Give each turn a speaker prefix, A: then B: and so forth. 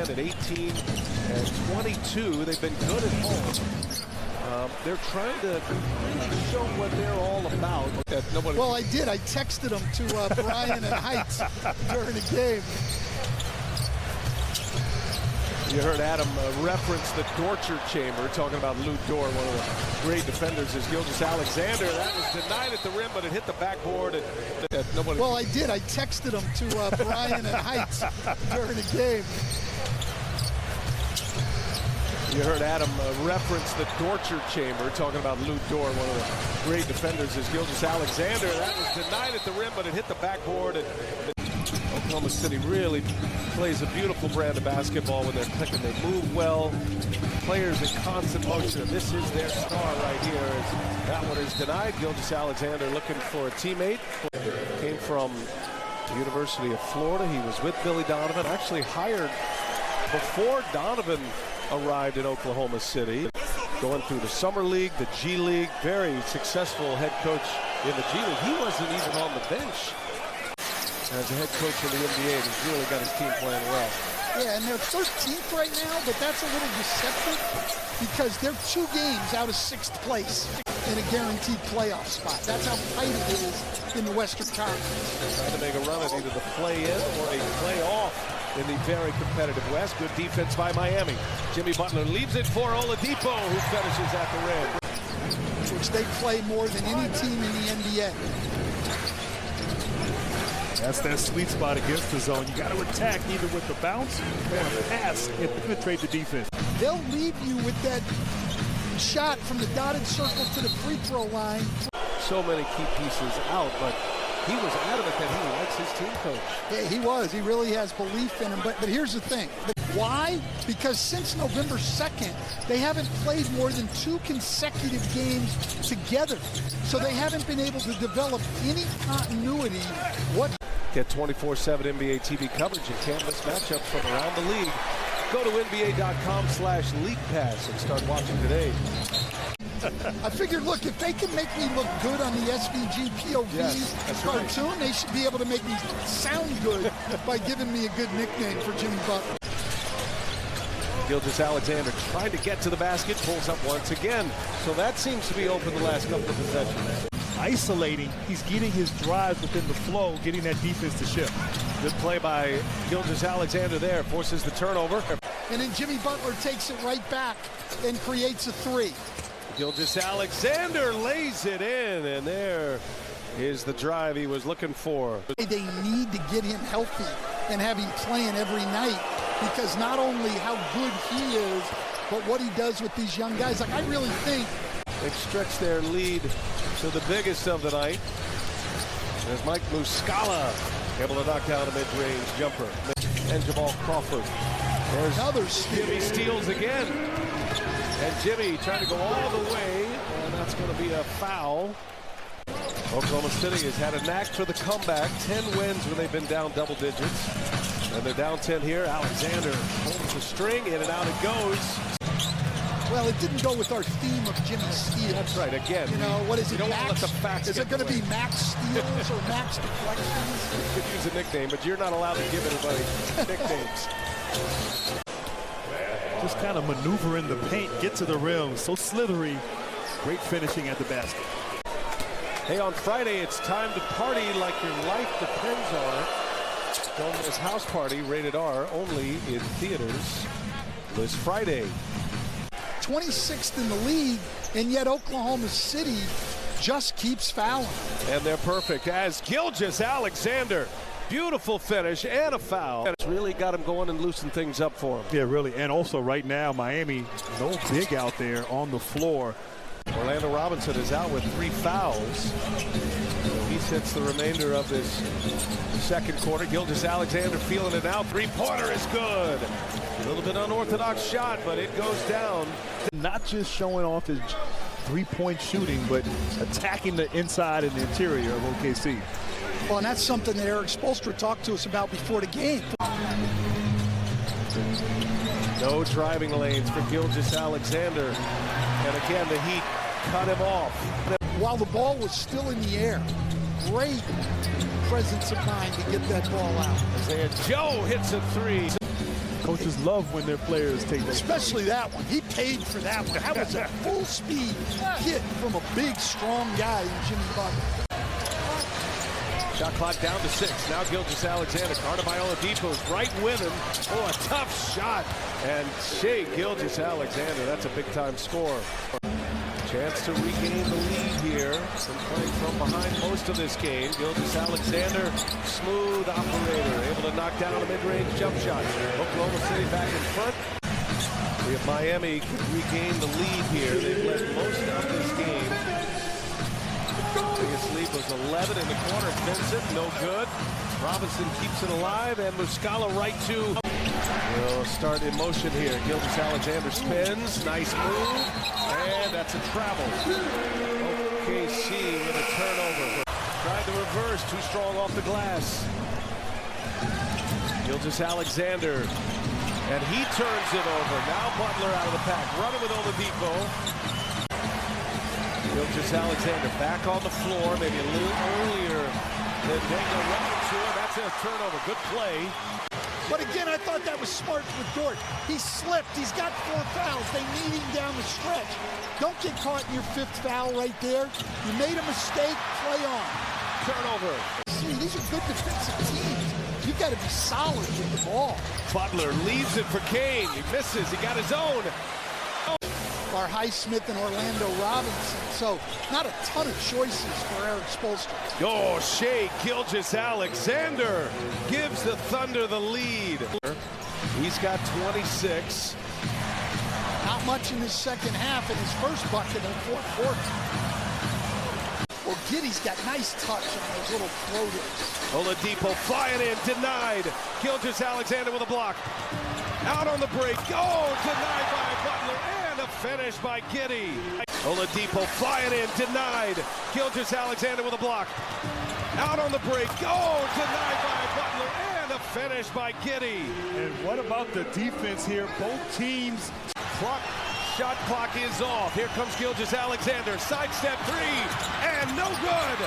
A: 10 and 18 and 22. They've been good at home. They're trying to really show what they're all about.
B: Well, I did. I texted them to Brian and Heights during the game.
A: You heard Adam reference the torture chamber, talking about Lou Dort, one of the great defenders is Gilgeous-Alexander. That was denied at the rim, but it hit the backboard.
B: Well, I did. I texted them to Brian and Heights during the game.
A: You heard Adam reference the torture chamber, talking about Lou Dort, one of the great defenders is Gilgeous-Alexander. That was denied at the rim, but it hit the backboard. Oklahoma City really plays a beautiful brand of basketball when they're clicking. They move well. Players in constant motion. And this is their star right here. That one is denied. Gilgeous-Alexander looking for a teammate. Came from the University of Florida. He was with Billy Donovan. Actually hired before Donovan arrived in Oklahoma City. Going through the Summer League, the G League. Very successful head coach in the G League. He wasn't even on the bench as a head coach in the NBA. He's really got his team playing well.
B: Yeah, and they're 13th right now, but that's a little deceptive because they're 2 games out of 6th place in a guaranteed playoff spot. That's how tight it is in the Western Conference.
A: Trying to make a run at either the play-in or a play-off in the very competitive West. Good defense by Miami. Jimmy Butler leaves it for Oladipo, who finishes at the rim.
B: Which they play more than any team in the NBA.
C: That's that sweet spot against the zone. You got to attack either with the bounce or a pass and penetrate the defense.
B: They'll leave you with that shot from the dotted circle to the free throw line.
A: So many key pieces out, but he was adamant that he likes his team coach.
B: Yeah, he was. He really has belief in him. But here's the thing. Why? Because since November 2nd, they haven't played more than 2 consecutive games together. So they haven't been able to develop any continuity.
A: Get 24/7 NBA TV coverage and can't miss matchups from around the league. Go to NBA.com/League Pass and start watching today.
B: I figured, look, if they can make me look good on the SVG POV cartoon, right, they should be able to make me sound good by giving me a good nickname for Jimmy Butler.
A: Gilgeous-Alexander trying to get to the basket, pulls up once again. So that seems to be open the last couple of possessions.
C: Isolating, he's getting his drive within the flow, getting that defense to shift.
A: Good play by Gilgeous-Alexander there, forces the turnover.
B: And then Jimmy Butler takes it right back and creates a 3.
A: Gilgeous-Alexander lays it in, and there is the drive he was looking for.
B: They need to get him healthy and have him playing every night, because not only how good he is, but what he does with these young guys. Like, I really think
A: they've stretched their lead to the biggest of the night. There's Mike Muscala able to knock down a mid-range jumper. And Jamal Crawford. There's
B: another steal.
A: Jimmy steals again. And Jimmy trying to go all the way, and that's going to be a foul. Oklahoma City has had a knack for the comeback. 10 wins when they've been down double digits. And they're down 10 here. Alexander holds the string, in and out it goes.
B: Well, it didn't go with our theme of Jimmy steals.
A: That's right, again.
B: You know, what is it, Max?
A: Is
B: it going to be Max steals or Max deflections?
A: You could use a nickname, but you're not allowed to give anybody nicknames.
C: Just kind of maneuvering the paint, get to the rim, so slithery. Great finishing at the basket.
A: Hey, on Friday, it's time to party like your life depends on it. Don't miss House Party, rated R, only in theaters this Friday.
B: 26th in the league, and yet Oklahoma City just keeps fouling.
A: And they're perfect as Gilgeous-Alexander. Beautiful finish and a foul. It's really got him going and loosened things up for him.
C: Yeah, really. And also right now, Miami, no big out there on the floor.
A: Orlando Robinson is out with 3 fouls. So he sits the remainder of this second quarter. Gilgeous-Alexander feeling it out. 3-pointer is good. A little bit unorthodox shot, but it goes down.
C: Not just showing off his three-point shooting, but attacking the inside and the interior of OKC.
B: Well, and that's something that Eric Spoelstra talked to us about before the game.
A: No driving lanes for Gilgeous-Alexander. And again, the Heat cut him off.
B: While the ball was still in the air, great presence of mind to get that ball out.
A: Isaiah Joe hits a 3.
C: Coaches love when their players take those.
B: Especially that one. He paid for that one. That was a full-speed hit from a big, strong guy in Jimmy Butler.
A: Shot clock down to 6. Now Gilgeous-Alexander. Guarded by Oladipo's right with him. Oh, a tough shot. And Shai Gilgeous-Alexander, that's a big-time score. Chance to regain the lead here. Been playing from behind most of this game. Gilgeous-Alexander, smooth operator, able to knock down a mid-range jump shot. Oklahoma City back in front. We have Miami regain the lead here. They've led most of this game. Biggest lead was 11 in the corner. Vincent, no good. Robinson keeps it alive, and Muscala right to. We'll start in motion here. Gilgeous-Alexander spins. Nice move. And that's a travel. OKC with a turnover. Tried the reverse. Too strong off the glass. Gilgeous-Alexander. And he turns it over. Now Butler out of the pack. Running with Oladipo. Gilgeous-Alexander back on the floor. Maybe a little earlier than Daniel running to him. That's a turnover. Good play.
B: But again, I thought that was smart with Dort. He slipped. He's got 4 fouls. They need him down the stretch. Don't get caught in your 5th foul right there. You made a mistake. Play on.
A: Turnover.
B: See, these are good defensive teams. You've got to be solid with the ball.
A: Butler leaves it for Kane. He misses. He got his own.
B: Are Highsmith and Orlando Robinson. So not a ton of choices for Eric Spoelstra.
A: Oh, Shai Gilgeous-Alexander gives the Thunder the lead. He's got 26.
B: Not much in his second half, and his first bucket in the fourth quarter. Well, Giddey's got nice touch on those little floaters.
A: Oladipo flying in, denied. Gilgeous-Alexander with a block. Out on the break. Oh, denied by Butler, and a finish by Giddey. Oladipo flying in, denied. Gilgeous-Alexander with a block. Out on the break. Oh, denied by Butler, and a finish by Giddey.
C: And what about the defense here? Both teams.
A: Shot clock is off. Here comes Gilgeous-Alexander. Sidestep 3, and no good.